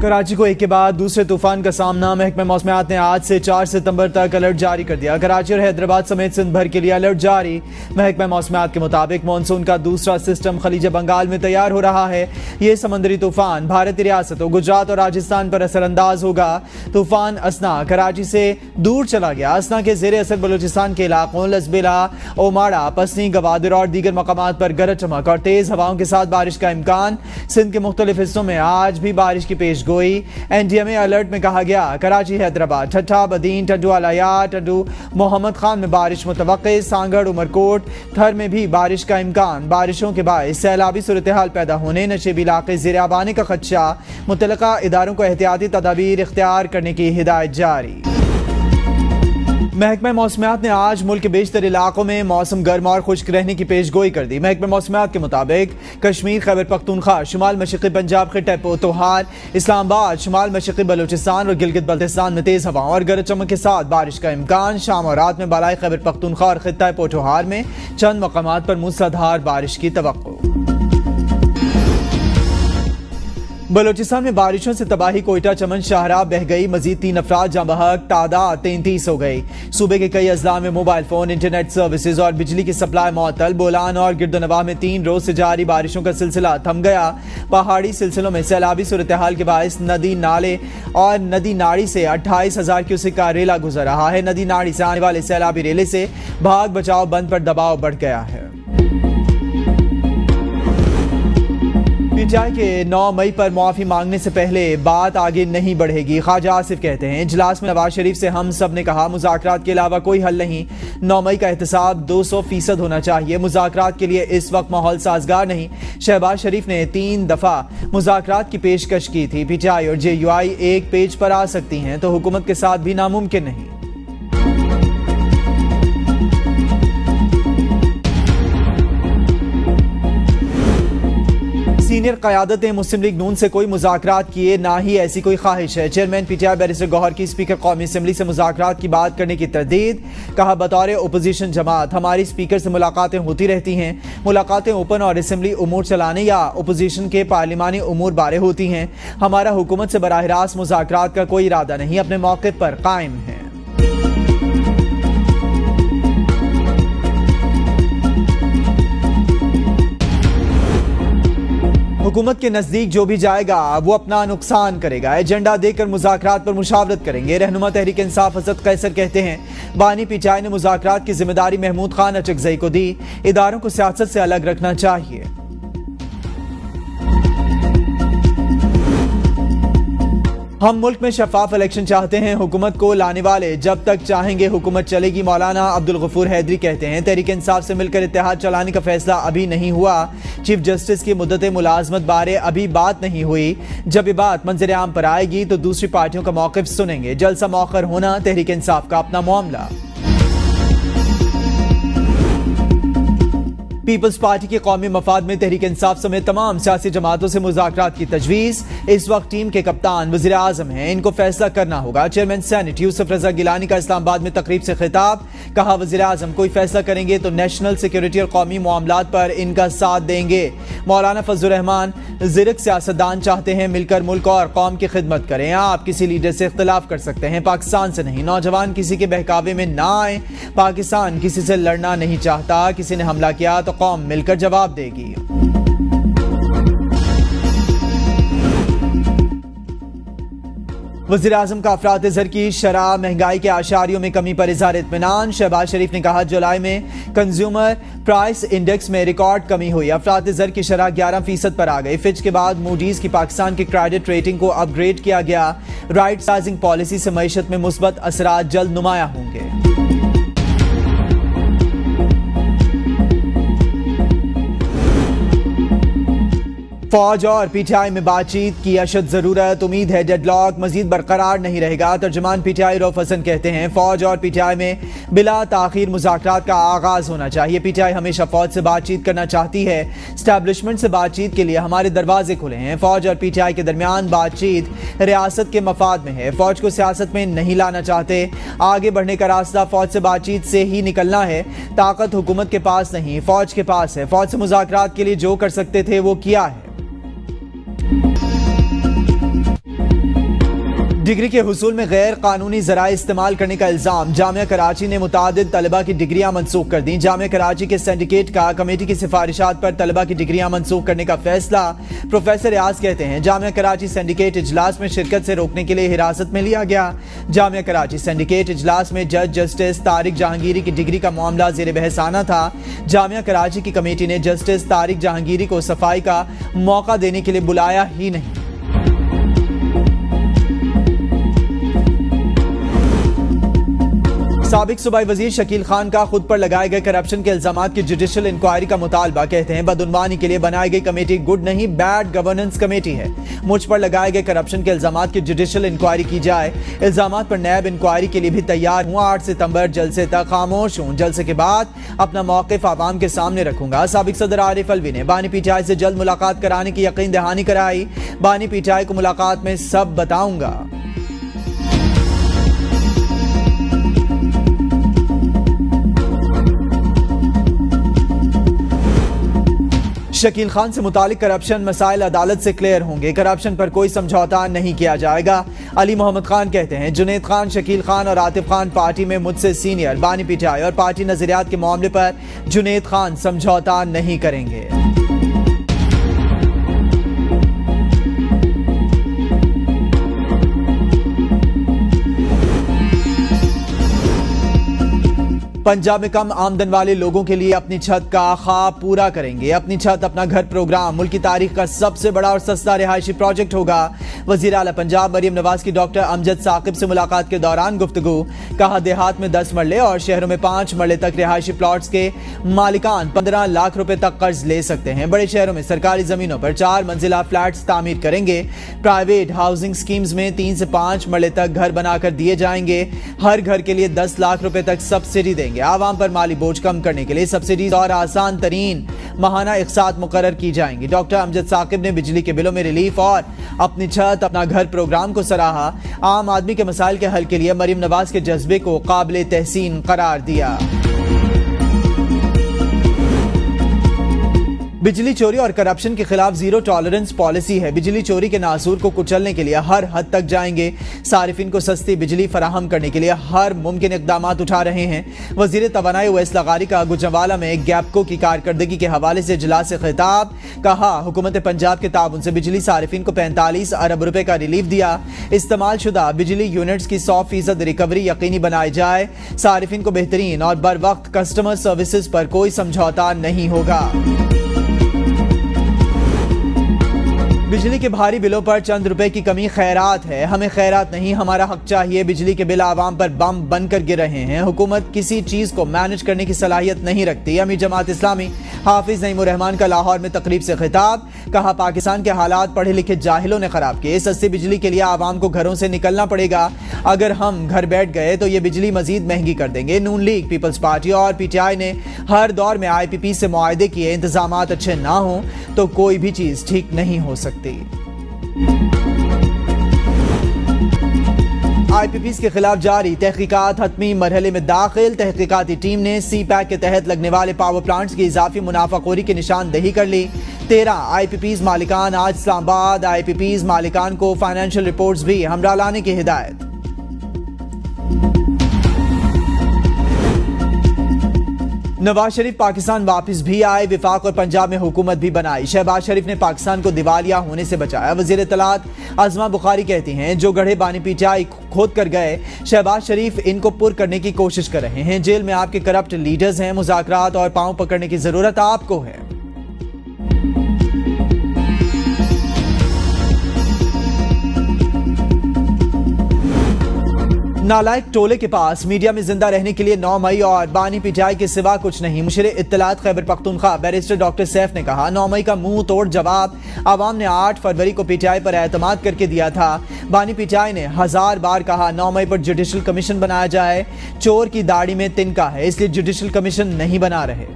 कराची को एक के बाद दूसरे तूफान का सामना। महकमा मौसमियात ने आज से 4 सितंबर तक अलर्ट जारी कर दिया। कराची और हैदराबाद समेत सिंध भर के लिए अलर्ट जारी। महकमा मौसमियात के मुताबिक मानसून का दूसरा सिस्टम खलीज बंगाल में तैयार हो रहा है। ये समंदरी तूफान भारतीय रियासतों गुजरात और राजस्थान पर असरअंदाज होगा। तूफान असना कराची से दूर चला गया। असना के जेर असर बलूचिस्तान के इलाकों लजबेला, ओमाड़ा, पसनी, गवादर और दीगर मकामात पर गरज चमक और तेज हवाओं के साथ बारिश का इम्कान। सिंध के मुख्तलिफ हिस्सों में आज भी बारिश की पेश गोई। एनडीएमए अलर्ट में कहा गया कराची, हैदराबाद, ठट्ठा, बदीन, टड्डू अलाया, टड्डू मोहम्मद खान में बारिश मुतवक्के। सांगड़, उमरकोट, थर में भी बारिश का इम्कान। बारिशों के बाद सैलाबी सूरत हाल पैदा होने, नशेबी इलाके ज़ेर आब आने का खदशा। मुतल्लिका इदारों को एहतियाती तदाबीर इख्तियार करने की हिदायत जारी। महकमा मौसमियात ने आज मुल्क के बेशतर इलाकों में मौसम गर्म और खुश्क रहने की पेशगोई कर दी। महकमा मौसमियात के मुताबिक कश्मीर, खैबर पख्तूनख्वा, शुमाल मशरक़ी पंजाब, खित्ता पोतोहार, इस्लामाबाद, शुमाल मशरक़ी बलूचिस्तान और गिलगित बल्तिस्तान में तेज हवाओं और गरज चमक के साथ बारिश का इम्कान। शाम और रात में बालाई खैबर पख्तूनख्वा और खित्ता पोतोहार में चंद मकामात पर मूसलाधार बारिश की तवक्को। बलूचिस्तान में बारिशों से तबाही, कोयटा, चमन, शाहरा बह गई। मजीद 3 अफराद जाँ बहक, तादाद 33 हो गई। सूबे के कई अजला में मोबाइल फोन, इंटरनेट सर्विसेज और बिजली की सप्लाई मअतल। बोलान और गिरदोनवाह में 3 रोज से जारी बारिशों का सिलसिला थम गया। पहाड़ी सिलसिलों में सैलाबी सूरत हाल के बायस नदी नाले और नदी नाड़ी से 28,000 क्यूसेक का रेला गुजर रहा है। नदी नाड़ी से आने वाले सैलाबी रेले से भाग बचाव बंद पर दबाव बढ़ गया है। पीटीआई के 9 मई पर मुआफी मांगने से पहले बात आगे नहीं बढ़ेगी। ख्वाजा आसिफ कहते हैं इजलास में नवाज शरीफ से हम सब ने कहा मुज़ाकरात के अलावा कोई हल नहीं। 9 मई का एहतसाब 200% होना चाहिए। मुज़ाकरात के लिए इस वक्त माहौल साजगार नहीं। शहबाज शरीफ ने 3 दफा मुज़ाकरात की पेशकश की थी। पीटीआई और जेयूआई एक पेज पर आ सकती हैं तो हुकूमत के साथ भी नामुमकिन नहीं। सीनियर क़यादत ने मुस्लिम लीग नून से कोई मुज़ाकरात किए ना ही ऐसी कोई ख्वाहिश है। चेयरमैन पीटीआई बैरिस्टर गौहर की स्पीकर कौमी असम्बली से मुज़ाकरात की बात करने की तरदीद। कहा बतौर अपोजिशन जमात हमारी स्पीकर से मुलाकातें होती रहती हैं। मुलाकातें ओपन और असम्बली उमूर चलाने या अपोजिशन के पार्लिमानी उमूर बारे होती हैं। हमारा हुकूमत से बराह रास्त मुज़ाकरात का कोई इरादा नहीं, अपने मौक़िफ़ पर कायम है। हुकूमत के नजदीक जो भी जाएगा वो अपना नुकसान करेगा। एजेंडा देकर मुज़ाकरात पर मुशावरत करेंगे। रहनुमा तहरीक इंसाफ हज़रत कैसर कहते हैं बानी पीटीआई ने मुज़ाकरात की जिम्मेदारी महमूद खान अचकज़ई को दी। इदारों को सियासत से अलग रखना चाहिए। हम मुल्क में शफाफ इलेक्शन चाहते हैं, हुकूमत को लाने वाले जब तक चाहेंगे हुकूमत चलेगी। मौलाना अब्दुल गफूर हैदरी कहते हैं तहरीक इंसाफ से मिलकर इत्तेहाद चलाने का फैसला अभी नहीं हुआ। चीफ जस्टिस की मुद्दत मुलाजमत बारे अभी बात नहीं हुई। जब ये बात मंजर आम पर आएगी तो दूसरी पार्टियों का मौक़िफ़ सुनेंगे। जलसा मौखर होना तहरीक इंसाफ का अपना मामला। पीपल्स पार्टी के कौमी मफाद में तहरीक इंसाफ समेत तमाम सियासी जमातों से मुज़ाकरात की तजवीज़। इस वक्त टीम के कप्तान वज़ीर आज़म हैं, इनको फैसला करना होगा। चेयरमैन सेनेट यूसुफ रजा गिलानी का इस्लामाबाद में तकरीब से खिताब। कहा वज़ीर आज़म कोई फैसला करेंगे तो नेशनल सिक्योरिटी और कौमी मामलात पर इनका साथ देंगे। मौलाना फजलुर रहमान ज़िरक सियासतदान चाहते हैं मिलकर मुल्क और कौम की खिदमत करें। आप किसी लीडर से इख्तिलाफ कर सकते हैं, पाकिस्तान से नहीं। नौजवान किसी के बहकावे में ना आए। पाकिस्तान किसी से लड़ना नहीं चाहता। किसी ने हमला किया तो कौम मिलकर जवाब देगी। वज़ीर आज़म का अफरात ज़र की शरह महंगाई के आशारियों में कमी पर इज़हार इत्मीनान। शहबाज शरीफ ने कहा जुलाई में कंज्यूमर प्राइस इंडेक्स में रिकॉर्ड कमी हुई। अफरात ज़र की शरह 11% पर आ गई। फिच के बाद मूडीज़ की पाकिस्तान की क्रेडिट रेटिंग को अपग्रेड किया गया। राइट साइजिंग पॉलिसी से मईशत में मुस्बत असरात जल्द नुमाया होंगे। फौज और पीटीआई में बातचीत की अशद जरूरत। उम्मीद है डेडलॉक मजीद बरकरार नहीं रहेगा। तर्जुमान पीटीआई रऊफ हसन कहते हैं फौज और पीटीआई में बिला ताखीर मुज़ाकरात का आगाज होना चाहिए। पीटीआई हमेशा फौज से बातचीत करना चाहती है। एस्टैब्लिशमेंट से बातचीत के लिए हमारे दरवाजे खुले हैं। फौज और पीटीआई के दरमियान बातचीत रियासत के मफाद में है। फौज को सियासत में नहीं लाना चाहते। आगे बढ़ने का रास्ता फौज से बातचीत से ही निकलना है। ताकत हुकूमत के पास नहीं, फौज के पास है। फौज से मुज़ाकरात के लिए जो कर सकते थे वो किया है। डिग्री के हुसूल में गैर कानूनी ज़राए इस्तेमाल करने का इल्ज़ाम। जामिया कराची ने मुतादिद तलबा की डिग्रियां मनसूख कर दी। जामिया कराची के सिंडिकेट का कमेटी की सिफारिशात पर तलबा की डिग्रियां मनसूख करने का फैसला। प्रोफेसर रियाज कहते हैं जामिया कराची सिंडिकेट इजलास में शिरकत से रोकने के लिए हिरासत में लिया गया। जामिया कराची सिंडिकेट इजलास में जज जस्टिस तारिक जहांगीरी की डिग्री का मामला ज़ेर बहस आना था। जामिया कराची की कमेटी ने जस्टिस तारिक जहांगीरी को सफाई का मौका देने के लिए बुलाया ही नहीं। साबिक सूबाई वजीर शकील खान का खुद पर लगाए गए करप्शन के इल्जामात की जुडिशल इंक्वायरी का मुतालबा। कहते हैं बदउनवानी के लिए बनाई गई कमेटी गुड नहीं बैड गवर्नेंस कमेटी है। मुझ पर लगाए गए करप्शन के इल्जामात की जुडिशल इंक्वायरी की जाए। इल्जामात पर नैब इंक्वायरी के लिए भी तैयार हूँ। 8 सितंबर जलसे तक खामोश हूँ। जलसे के बाद अपना मौक़िफ़ आवाम के सामने रखूंगा। साबिक सदर आरिफ अलवी ने बानी पीटीआई से जल्द मुलाकात कराने की यकीन दहानी कराई। बानी पीटीआई को मुलाकात में सब बताऊंगा। शकील खान से मुतालिक करप्शन मसाइल अदालत से क्लियर होंगे। करप्शन पर कोई समझौता नहीं किया जाएगा। अली मोहम्मद खान कहते हैं जुनेद खान, शकील खान और आतिफ खान पार्टी में मुझसे सीनियर। बानी पीटीआई और पार्टी नजरियात के मामले पर जुनेद खान समझौता नहीं करेंगे। पंजाब में कम आमदन वाले लोगों के लिए अपनी छत का ख्वाब पूरा करेंगे। अपनी छत अपना घर प्रोग्राम मुल्क की तारीख का सबसे बड़ा और सस्ता रिहायशी प्रोजेक्ट होगा। वजीर आला पंजाब मरियम नवाज की डॉक्टर अमजद साकिब से मुलाकात के दौरान गुफ्तगू। कहा देहात में 10 मरले और शहरों में 5 मरले तक रिहायशी प्लॉट्स के मालिकान 15 लाख रुपए तक कर्ज ले सकते हैं। बड़े शहरों में सरकारी जमीनों पर 4 मंजिला फ्लैट्स तामीर करेंगे। प्राइवेट हाउसिंग स्कीम्स में 3 से 5 मरले तक घर बनाकर दिए जाएंगे। हर घर के लिए 10 लाख रुपए तक सब्सिडी देंगे। आवाम पर माली बोझ कम करने के लिए सब्सिडीज और आसान तरीन माहाना इकसात मुकर्रर की जाएंगी। डॉक्टर अमजद साकिब ने बिजली के बिलों में रिलीफ और अपनी छत अपना घर प्रोग्राम को सराहा। आम आदमी के मसाइल के हल के लिए मरियम नवाज के जज्बे को काबिल तहसीन करार दिया। बिजली चोरी और करप्शन के खिलाफ जीरो टॉलरेंस पॉलिसी है। बिजली चोरी के नासूर को कुचलने के लिए हर हद तक जाएंगे। सारिफिन को सस्ती बिजली फराहम करने के लिए हर मुमकिन इकदाम उठा रहे हैं। वजीर तवानाई उवैस लगारी का गुजरावाला में गैपको की कारकर्दगी के हवाले से इजलास से खिताब। कहा हुकूमत पंजाब के ताउन से बिजली सारिफिन को 45 अरब रुपए का रिलीफ दिया। इस्तेमाल शुदा बिजली यूनिट्स की 100% रिकवरी यकीनी बनाई जाए। सारिफिन को बेहतरीन और बर वक्त कस्टमर सर्विसेज पर कोई समझौता नहीं होगा। बिजली के भारी बिलों पर चंद रुपए की कमी खैरात है। हमें खैरात नहीं, हमारा हक चाहिए। बिजली के बिल आवाम पर बम बनकर गिर रहे हैं। हुकूमत किसी चीज को मैनेज करने की सलाहियत नहीं रखती। अमीर जमात इस्लामी हाफिज नईमुर रहमान का लाहौर में तकरीब से खिताब। कहा पाकिस्तान के हालात पढ़े लिखे जाहिलों ने खराब किए। सस्ती बिजली के लिए आवाम को घरों से निकलना पड़ेगा। अगर हम घर बैठ गए तो ये बिजली मजीद महंगी कर देंगे। नून लीग, पीपल्स पार्टी और पीटीआई ने हर दौर में IPP से मुआहदे किए। इंतजामात अच्छे ना हो तो कोई भी चीज ठीक नहीं हो सकती। IPPs के खिलाफ जारी तहकीकात हतमी मरहले में दाखिल। तहकीकाती टीम ने CPAC के तहत लगने वाले पावर प्लांट्स की इजाफी मुनाफाखोरी की निशानदही कर ली। 13 IPPs मालिकान आज इस्लामाबाद। IPPs मालिकान को फाइनेंशियल रिपोर्ट्स भी हमरा लाने की हिदायत। नवाज शरीफ पाकिस्तान वापस भी आए। विफाक और पंजाब में हुकूमत भी बनाई। शहबाज शरीफ ने पाकिस्तान को दिवालिया होने से बचाया। वजीर इत्तलात आजमा बुखारी कहती हैं जो गढ़े बानी पीटीआई खोद कर गए शहबाज शरीफ इनको पुर करने की कोशिश कर रहे हैं। जेल में आपके करप्ट लीडर्स हैं। मुज़ाकरात और पांव पकड़ने की जरूरत आपको है। नालायक टोले के पास मीडिया में जिंदा रहने के लिए 9 मई और बानी पीटीआई के सिवा कुछ नहीं। मुशीर इत्तलात खैबर पख्तूनख्वा बैरिस्टर डॉक्टर सैफ ने कहा 9 मई का मुंह तोड़ जवाब आवाम ने 8 फरवरी को पीटीआई पर एतमाद करके दिया था। बानी पीटीआई ने 1000 बार कहा 9 मई पर जुडिशल कमीशन बनाया जाए। चोर की दाढ़ी में तिनका है इसलिए जुडिशल कमीशन नहीं बना रहे।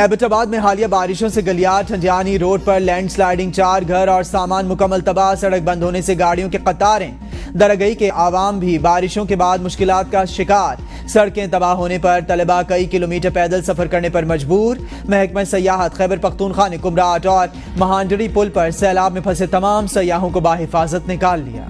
एबटाबाद में हालिया बारिशों से गलियार ठंडियानी रोड पर लैंडस्लाइडिंग, 4 घर और सामान मुकम्मल तबाह। सड़क बंद होने से गाड़ियों की कतारें दर गई के आवाम भी बारिशों के बाद मुश्किलात का शिकार। सड़कें तबाह होने पर तलबा कई किलोमीटर पैदल सफर करने पर मजबूर। महकमा सयाहत खैबर पख्तूनख्वा ने कुमराट और महांडरी पुल पर सैलाब में फंसे तमाम सयाहों को बाहिफाजत निकाल लिया।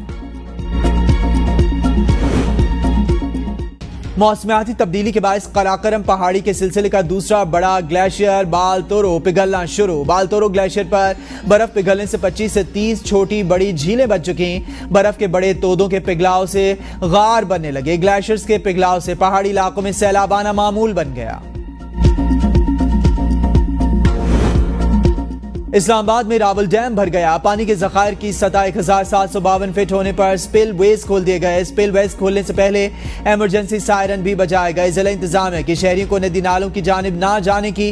मौसमियाती तब्दीली के बायस कराकरम पहाड़ी के सिलसिले का दूसरा बड़ा ग्लेशियर बालतोरो पिघलना शुरू। बालतोरो ग्लेशियर पर बर्फ पिघलने से 25 से 30 छोटी बड़ी झीलें बच चुकी। बर्फ के बड़े तोदों के पिघलाव से गार बनने लगे। ग्लेशियर्स के पिघलाव से पहाड़ी इलाकों में सैलाब आना मामूल बन गया। इस्लामाबाद में रावल डैम भर गया। पानी के जखायर की सतह 1752 फीट होने पर स्पिल वेज खोल दिए गए। स्पिल वेज खोलने से पहले इमरजेंसी सायरन भी बजाए गए। जिला इंतजाम है कि शहरियों को नदी नालों की जानिब ना जाने की